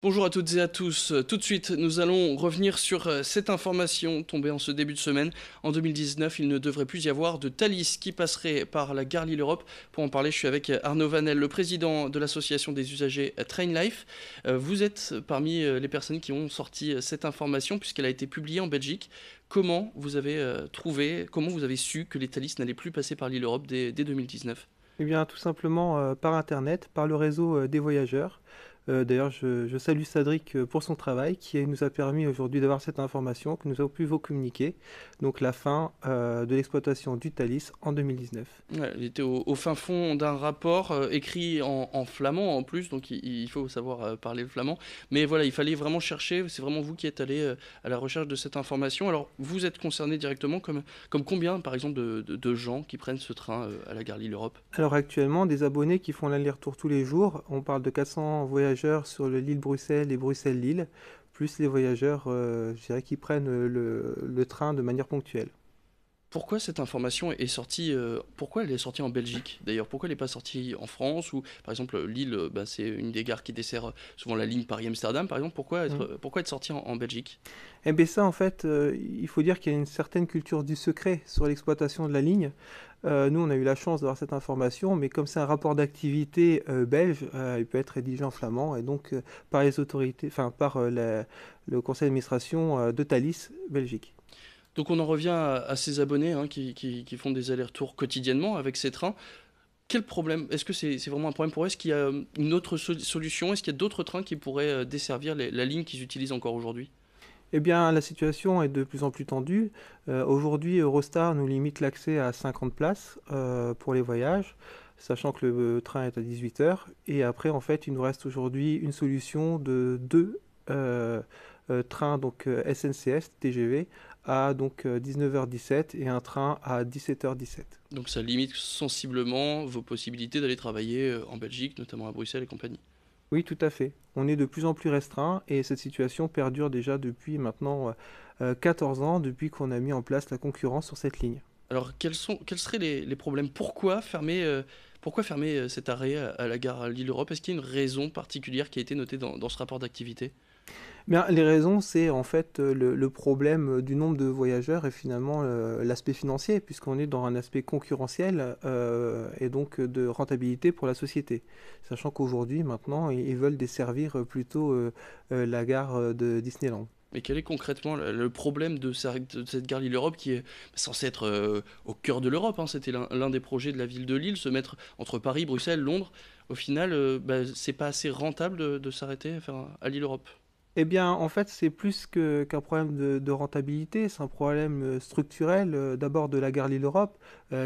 Bonjour à toutes et à tous. Tout de suite, nous allons revenir sur cette information tombée en ce début de semaine. En 2019, il ne devrait plus y avoir de Thalys qui passerait par la gare Lille-Europe. Pour en parler, je suis avec Arnaud Vanel, le président de l'association des usagers Trainlife. Vous êtes parmi les personnes qui ont sorti cette information puisqu'elle a été publiée en Belgique. Comment vous avez comment vous avez su que les Thalys n'allaient plus passer par Lille-Europe dès 2019? Eh bien, tout simplement par Internet, par le réseau des voyageurs. D'ailleurs, je salue Cédric pour son travail qui nous a permis aujourd'hui d'avoir cette information que nous avons pu vous communiquer. Donc la fin de l'exploitation du Thalys en 2019. Ouais, il était au fin fond d'un rapport écrit en flamand en plus, donc il faut savoir parler le flamand. Mais voilà, il fallait vraiment chercher, c'est vraiment vous qui êtes allé à la recherche de cette information. Alors, vous êtes concerné directement comme combien, par exemple, de gens qui prennent ce train à la gare Lille-Europe? Alors actuellement, des abonnés qui font l'aller-retour tous les jours, on parle de 400 voyageurs sur le Lille-Bruxelles et Bruxelles-Lille, plus les voyageurs, je dirais, qui prennent le train de manière ponctuelle. Pourquoi cette information est sortie, pourquoi elle est sortie en Belgique d'ailleurs? Pourquoi elle n'est pas sortie en France? Ou par exemple Lille, bah, c'est une des gares qui dessert souvent la ligne Paris-Amsterdam par exemple. Pourquoi être sortie en Belgique? Eh bien ça, en fait, il faut dire qu'il y a une certaine culture du secret sur l'exploitation de la ligne. Nous, on a eu la chance d'avoir cette information, mais comme c'est un rapport d'activité belge, il peut être rédigé en flamand, et donc par les autorités, enfin par le conseil d'administration de Thalys, Belgique. Donc on en revient à ces abonnés hein, qui font des allers-retours quotidiennement avec ces trains. Quel problème? Est-ce que c'est vraiment un problème pour eux? Est-ce qu'il y a une autre solution? Est-ce qu'il y a d'autres trains qui pourraient desservir la ligne qu'ils utilisent encore aujourd'hui? Eh bien, la situation est de plus en plus tendue. Aujourd'hui, Eurostar nous limite l'accès à 50 places pour les voyages, sachant que le train est à 18 heures. Et après, en fait, il nous reste aujourd'hui une solution de deux trains donc SNCF TGV à donc 19h17 et un train à 17h17. Donc ça limite sensiblement vos possibilités d'aller travailler en Belgique, notamment à Bruxelles et compagnie. Oui, tout à fait. On est de plus en plus restreint et cette situation perdure déjà depuis maintenant 14 ans, depuis qu'on a mis en place la concurrence sur cette ligne. Alors quels seraient les problèmes? Pourquoi fermer cet arrêt à la gare Lille-Europe? Est-ce qu'il y a une raison particulière qui a été notée dans ce rapport d'activité? Bien, les raisons, c'est en fait le problème du nombre de voyageurs et finalement l'aspect financier, puisqu'on est dans un aspect concurrentiel et donc de rentabilité pour la société. Sachant qu'aujourd'hui, maintenant, ils veulent desservir plutôt la gare de Disneyland. Mais quel est concrètement le problème de cette gare Lille-Europe qui est censée être au cœur de l'Europe, hein? C'était l'un des projets de la ville de Lille, se mettre entre Paris, Bruxelles, Londres. Au final, bah, c'est pas assez rentable de s'arrêter à Lille-Europe. Eh bien, en fait, c'est plus qu'un problème de rentabilité, c'est un problème structurel, d'abord de la gare Lille-Europe,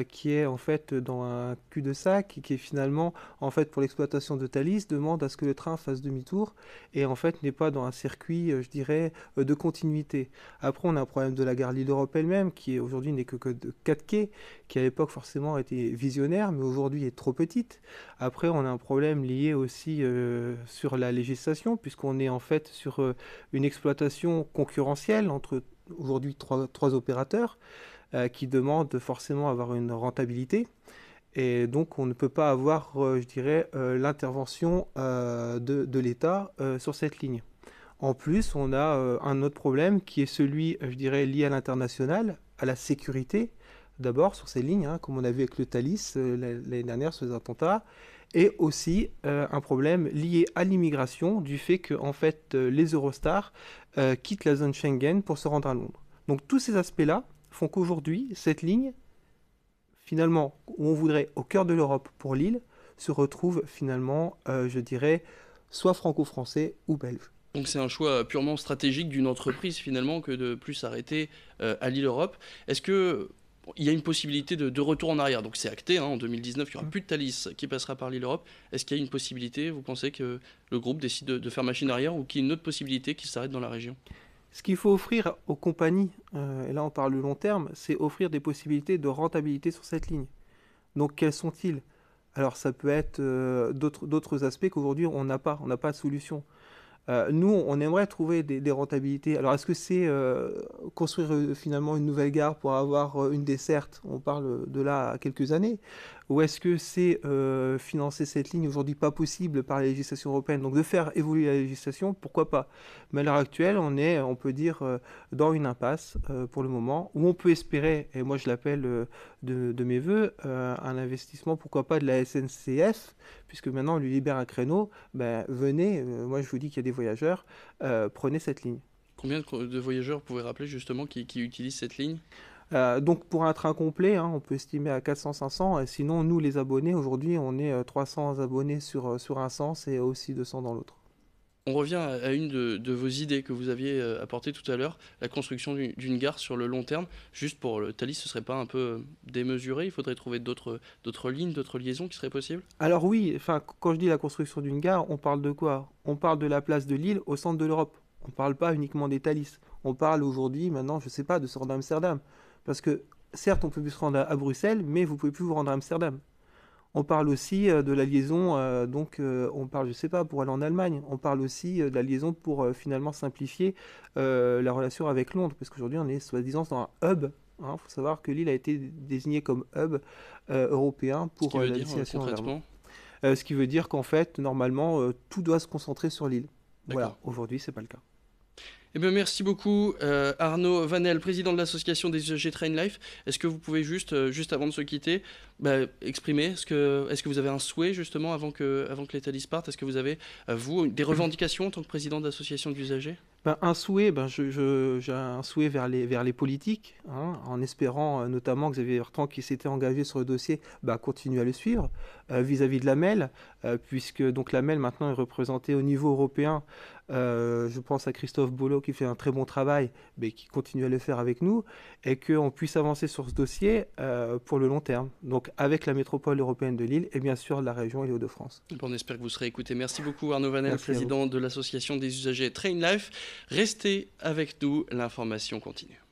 qui est en fait dans un cul-de-sac, et qui est finalement, en fait, pour l'exploitation de Thalys, demande à ce que le train fasse demi-tour, et en fait n'est pas dans un circuit, je dirais, de continuité. Après, on a un problème de la gare Lille-Europe elle-même, qui aujourd'hui n'est que de 4 quais, qui à l'époque forcément était visionnaire, mais aujourd'hui est trop petite. Après, on a un problème lié aussi sur la législation, puisqu'on est en fait sur une exploitation concurrentielle entre aujourd'hui trois opérateurs qui demandent forcément avoir une rentabilité. Et donc, on ne peut pas avoir, je dirais, l'intervention de l'État sur cette ligne. En plus, on a un autre problème qui est celui, je dirais, lié à l'international, à la sécurité, d'abord sur ces lignes, hein, comme on a vu avec le Thalys l'année dernière sur les attentats, et aussi un problème lié à l'immigration, du fait que en fait, les Eurostars quittent la zone Schengen pour se rendre à Londres. Donc tous ces aspects-là font qu'aujourd'hui, cette ligne, finalement, où on voudrait au cœur de l'Europe pour Lille, se retrouve finalement, je dirais, soit franco-français ou belge. Donc c'est un choix purement stratégique d'une entreprise finalement que de plus s'arrêter à Lille-Europe. Est-ce que il y a une possibilité de retour en arrière? Donc c'est acté, hein, en 2019, il n'y aura plus de Thalys qui passera par Lille-Europe. Est-ce qu'il y a une possibilité, vous pensez que le groupe décide de faire machine arrière ou qu'il y a une autre possibilité qui s'arrête dans la région? Ce qu'il faut offrir aux compagnies, et là on parle de long terme, c'est offrir des possibilités de rentabilité sur cette ligne. Donc quels sont-ils? Alors ça peut être d'autres aspects qu'aujourd'hui on n'a pas de solution. Nous, on aimerait trouver des rentabilités. Alors, est-ce que c'est construire finalement une nouvelle gare pour avoir une desserte? On parle de là à quelques années. ou est-ce que c'est financer cette ligne aujourd'hui pas possible par la législation européenne? Donc de faire évoluer la législation, pourquoi pas? Mais à l'heure actuelle, on est, on peut dire, dans une impasse pour le moment, où on peut espérer, et moi je l'appelle de mes voeux, un investissement, pourquoi pas de la SNCF, puisque maintenant on lui libère un créneau, ben, venez, moi je vous dis qu'il y a des voyageurs, prenez cette ligne. Combien de voyageurs vous pouvez rappeler justement qui utilisent cette ligne? Donc pour un train complet, hein, on peut estimer à 400-500. Et sinon, nous, les abonnés, aujourd'hui, on est 300 abonnés sur un sens et aussi 200 dans l'autre. On revient à une de vos idées que vous aviez apportées tout à l'heure, la construction d'une gare sur le long terme. Juste pour le Thalys, ce serait pas un peu démesuré? Il faudrait trouver d'autres lignes, d'autres liaisons qui seraient possibles? Alors oui, enfin, quand je dis la construction d'une gare, on parle de quoi? On parle de la place de Lille au centre de l'Europe. On ne parle pas uniquement des Thalys. On parle aujourd'hui, maintenant, je ne sais pas, de se rendre à Amsterdam. Parce que, certes, on peut plus se rendre à Bruxelles, mais vous pouvez plus vous rendre à Amsterdam. On parle aussi de la liaison, on parle, je sais pas, pour aller en Allemagne. On parle aussi de la liaison pour finalement simplifier la relation avec Londres, parce qu'aujourd'hui on est soi-disant dans un hub. Il faut savoir que l'île a été désignée comme hub européen Ce qui pour veut la dire destination environnement. concrètement? Ce qui veut dire qu'en fait, normalement, tout doit se concentrer sur l'île. Voilà, D'accord. aujourd'hui c'est pas le cas. Eh bien, merci beaucoup Arnaud Vanel, président de l'association des usagers Train Life. Est-ce que vous pouvez juste avant de se quitter, exprimer, est-ce que vous avez un souhait justement avant que les Thalys partent? Est-ce que vous avez, vous, des revendications en tant que président d'association d'usagers? Un souhait, j'ai un souhait vers les politiques, hein, en espérant notamment que Xavier Bertrand, qui s'était engagé sur le dossier, continue à le suivre vis-à-vis de la MEL, puisque donc la MEL maintenant est représentée au niveau européen. Je pense à Christophe Bollot qui fait un très bon travail, mais qui continue à le faire avec nous, et qu'on puisse avancer sur ce dossier pour le long terme, donc avec la métropole européenne de Lille et bien sûr la région et les Hauts-de-France. On espère que vous serez écoutés. Merci beaucoup Arnaud Vanel, Merci à vous. président de l'association des usagers Train Life. Restez avec nous, l'information continue.